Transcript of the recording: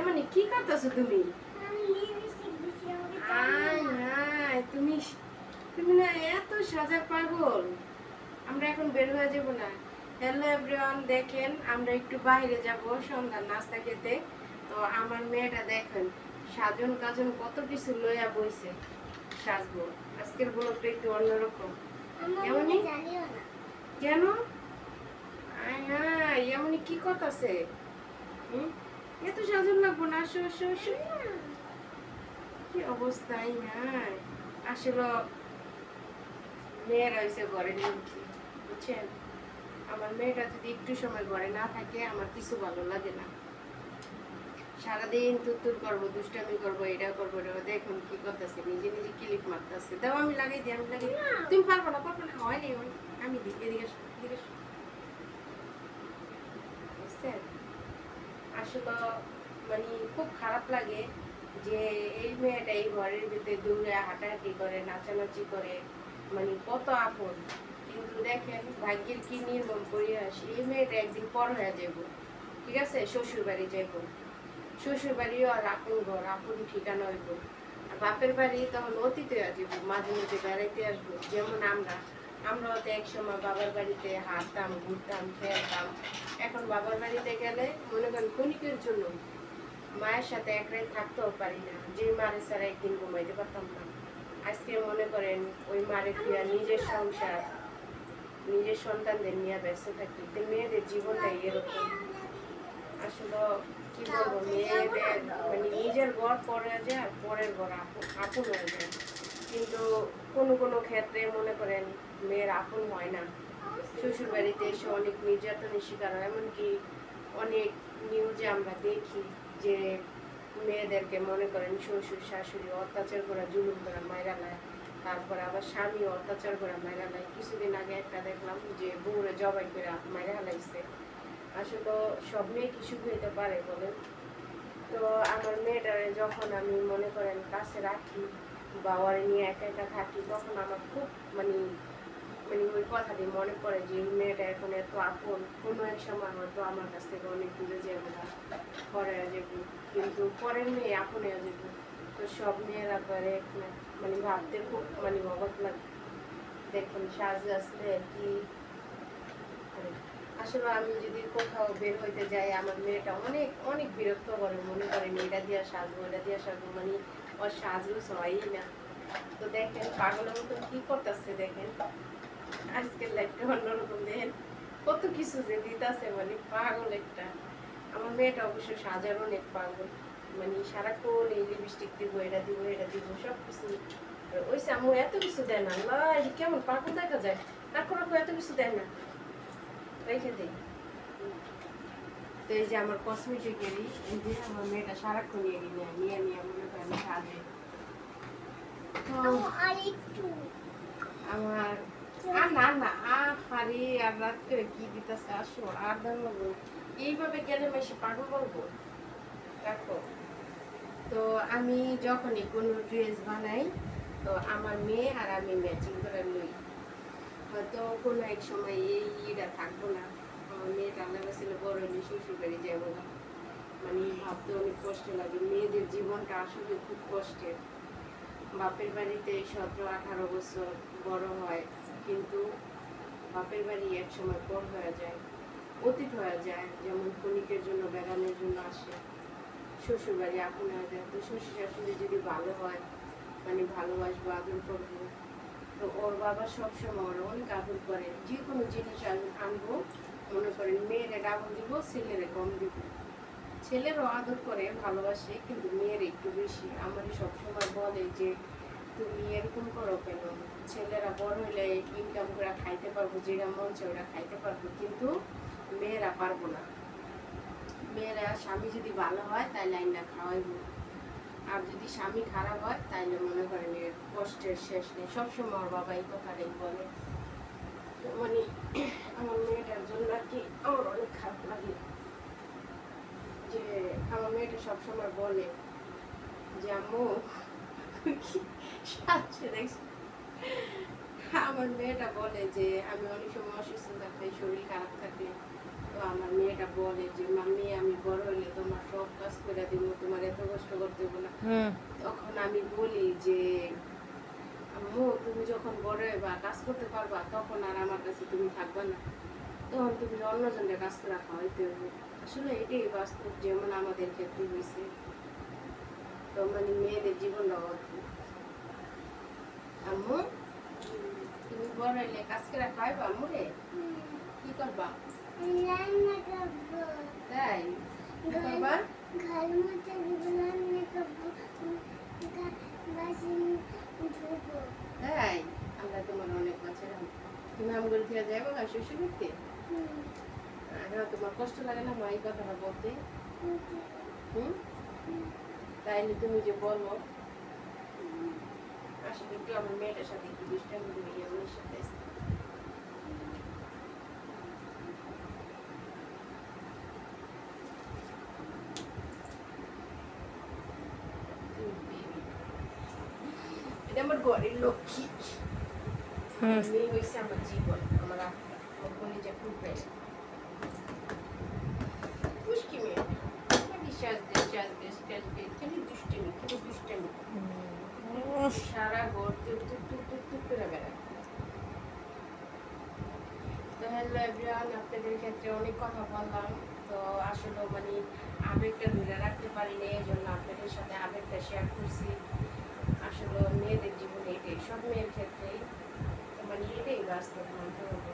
এমন কি করতেছো তুমি? তুমি তুমি না এত সাজার পাগল। আমরা এখন বের হয়ে যাব না। হ্যালো এভরিওয়ান, দেখেন আমরা একটু বাইরে যাব সন্ধ্যার নাস্তা খেতে। তো আমার মেয়েটা দেখেন সাজন কাজন কত কিছু লইয়া বইছে, সাজবো। আজকের ব্লগটা একটু অন্যরকম। এমনই কেন? এমনই কি করতেছে? এত সাজন লাগবো না, আসো আসো আসো। কি অবস্থা? আসলে মেয়েরা হয়েছে ঘরে নিয়েছি, বুঝছেন? আমার মেয়েটা যদি একটু সময় ঘরে না থাকে আমার কিছু ভালো লাগে না। সারাদিন তুত্তুর করবো, দুষ্টামি করবো, এটা করবো, এটা। দেখুন কি করতেছে, নিজে নিজে ক্লিপ মারতেছে। দাও আমি লাগাই দিই, আমি লাগাই। তুমি পারবো না, পারবো না, হয়নি। আমি দিই, এদিকে এদিকে। বুঝছেন? আসলে মানে খুব খারাপ লাগে যে এই মেয়েটা এই ঘরের ভিতরে দৌড়ে হাঁটাহাঁটি করে, নাচানাচি করে, মানে কত আপন। কিন্তু দেখেন ভাগ্যের কি নির্মম পরিহাস, এই মেয়েটা একদিন পর হয়ে যাব। ঠিক আছে, শ্বশুর বাড়ি যাইব। শ্বশুর বাড়িও আর আপন ঘর, আপন ঠিকানা হইব। আর বাপের বাড়ি তখন অতীতে আসব, মাঝে মাঝে বেড়াইতে আসবো। যেমন আমরাও তো এক সময় বাবার বাড়িতে হাঁটতাম, ঘুরতাম, খেলতাম। এখন বাবার বাড়িতে গেলে মনে করেন ক্ষণিকের জন্য মায়ের সাথে এক রাত থাকতেও পারি না, যে মারে ছাড়া একদিন ঘুমাইতে পারতাম না। আজকে মনে করেন ওই মারে ফিরা নিজের সংসার, নিজের সন্তানদের নিয়ে ব্যস্ত থাকি। মেয়েদের জীবনটাই এরকম। আসলে কি বলবো, মেয়েদের মানে নিজের ঘর পরে যায় আর পরের ঘর আপন হয়ে যায়। কিন্তু কোনো কোনো ক্ষেত্রে মনে করেন মেয়ের আপন হয় না। শ্বশুর বাড়িতে এসে অনেক নির্যাতনের শিকার হয়। এমনকি অনেক নিউজে আমরা দেখি যে মেয়েদেরকে মনে করেন শ্বশুর শাশুড়ি অত্যাচার করা, জুলুম করা, মাইরা নেয়। তারপর আবার স্বামী অত্যাচার করা, মাইরা নেয়। কিছুদিন আগে একটা দেখলাম যে বউরে জবাই করে মাইরা হালাইছে। আসলে সব মেয়ে কি সুখ হইতে পারে বলেন? তো আমার মেয়েটারে যখন আমি মনে করেন কাছে রাখি বা ওরে নিয়ে একা একা থাকি, তখন আমার খুব মানে মানে ওই কথাটি মনে পড়ে যে এই মেয়েটা এখন এত আপন। কোনো এক সময় হয়তো আমার কাছ থেকে অনেক দূরে যাবে না, পরে যাবো, কিন্তু পরের মেয়ে আপন হয়ে যাবো। তো সব মেয়েরা তো আর এক না, মানে ভাবতে খুব মানে অবাক লাগে। দেখুন সাজ আসলে কি। আসলে আমি যদি কোথাও বের হইতে যাই, আমার মেয়েটা অনেক অনেক বিরক্ত করে, মনে করেন এটা দিয়ে সাজবো, এটা দিয়ে সাজবো, মানে ওর সাজগো হয়ই না। তো দেখেন পাগলের মতন কি করতেছে, দেখেন আজকের লাইফটা অন্যরকম। দেখেন কত কিছু যে দিতেছে, মানে পাগল একটা। আমার মেয়েটা অবশ্য সাজার অনেক পাগল, মানে সারাক্ষণ এই লিপস্টিক দিব, এটা দিব, এটা দিব, সব কিছু। ওই সামু এত কিছু দেয় না, আল্লাহ কেমন পাগল দেখা যায়। তারপর এত কিছু দেয় না, রেখে দিই। তো এই যে আমার কসমেটিকেরই, এই যে আমার মেয়েটা সারাক্ষণ নিয়ে নিয়ে নিয়ে মনে করেন সাজে। আমার আর না না আরে আর রাত করে কি দিতেছে, আসো আর দাঁড়াবো। এইভাবে গেলে মেশি পাগল বলবো। দেখো, তো আমি যখনই কোনো ড্রেস বানাই, তো আমার মেয়ে আর আমি ম্যাচিং করে লই। হয়তো কোনো এক সময় এই ইটা থাকবো না, আমার মেয়েটা আল্লাহ ছিল বড় হলে শ্বশুর বাড়ি যাবো না। মানে ভাবতে অনেক কষ্ট লাগে। মেয়েদের জীবনটা আসলে খুব কষ্টের। বাপের বাড়িতে 17-18 বছর বড় হয়, কিন্তু বাপের বাড়ি এক সময় পর হয়ে যায়, অতীত হয়ে যায়। যেমন ক্ষণিকের জন্য বেড়ানোর জন্য আসে, শ্বশুর বাড়ি আপন হয়ে যায়। তো শ্বশুর শাশুড়ি যদি ভালো হয়, মানে ভালোবাসবো, আদর করবো। তো ওর বাবা সবসময় ওরা অনেক আদর করে। যে কোনো জিনিস আনবো, মনে করেন মেয়েরে ডাবল দিব, ছেলেরে কম দিব। ছেলেরও আদর করে, ভালোবাসে, কিন্তু মেয়ের একটু বেশি। আমারই সবসময় বলে যে তুমি এরকম করো কেন? ছেলেরা বড় হলে ইনকাম করে খাইতে পারবো, যেটা মন চায় ওরা খাইতে পারবো, কিন্তু মেয়েরা পারবো না। মেয়েরা স্বামী যদি ভালো হয় তাই লাইনটা খাওয়াইবো, আর যদি স্বামী খারাপ হয় তাইলে মনে করেন এর কষ্টের শেষ নেই। সবসময় ওর বাবা এই কথাটাই বলে। মানে আমার মেয়েটার জন্য আর কি আমার অনেক খারাপ লাগে যে আমার মেয়েটা সবসময় বলে যে আম্মু সাথে দেখছি। আমার মেয়েটা বলে যে আমি অনেক সময় অসুস্থ থাকলে, শরীর খারাপ থাকলে তো আমার মেয়েটা বলে যে মাম্মি আমি বড় হলে তোমার সব কাজ করে দিব, তোমার এত কষ্ট করতে হবে না। তখন আমি বলি যে আম্মু তুমি যখন বড় হইবা কাজ করতে পারবা তখন আর আমার কাছে তুমি থাকবা না, তখন তুমি অন্যজনের কাজ করে খাওয়াইতে হবে। আসলে এটাই বাস্তব, যেমন আমাদের ক্ষেত্রে হয়েছে। তো মানে মেয়েদের জীবনটা অদ্ভুত। আম্মু তুমি বড় হইলে কাজ করে খাওয়াইবা আম্মু রে? কি করবা? তাই কি করবা? তাই আমরা তোমার অনেক বছর তুমি আমগুলো থেকে যাবো না শ্বশুর করতে? হ্যাঁ, তোমার কষ্ট লাগে না মা এই কথাটা বলতে? হুম, তাইলে তুমি যে বলো আসলে একটু আমার মেয়েটার সাথে একটু দুষ্টামি করি, আমার সাথে এটা আমার ঘরের লক্ষ্মী। মেয়ে হয়েছে আমার জীবন, আমার আত্মা, আমার কলিজা টুকরে পুষ্কি মেয়ে। সারা ঘর টুক টুক টুক টুক টুক করে বেড়ায়। তো হ্যালো এভরিওয়ান, আপনাদের ক্ষেত্রে অনেক কথা বললাম। তো আসলে মানে আবেগটা ধরে রাখতে পারিনি, এই জন্য আপনাদের সাথে আবেগটা শেয়ার করছি। আসলে মেয়েদের জীবনে এটাই, সব মেয়ের ক্ষেত্রেই মানে এটাই বাস্তব মানতে হবে।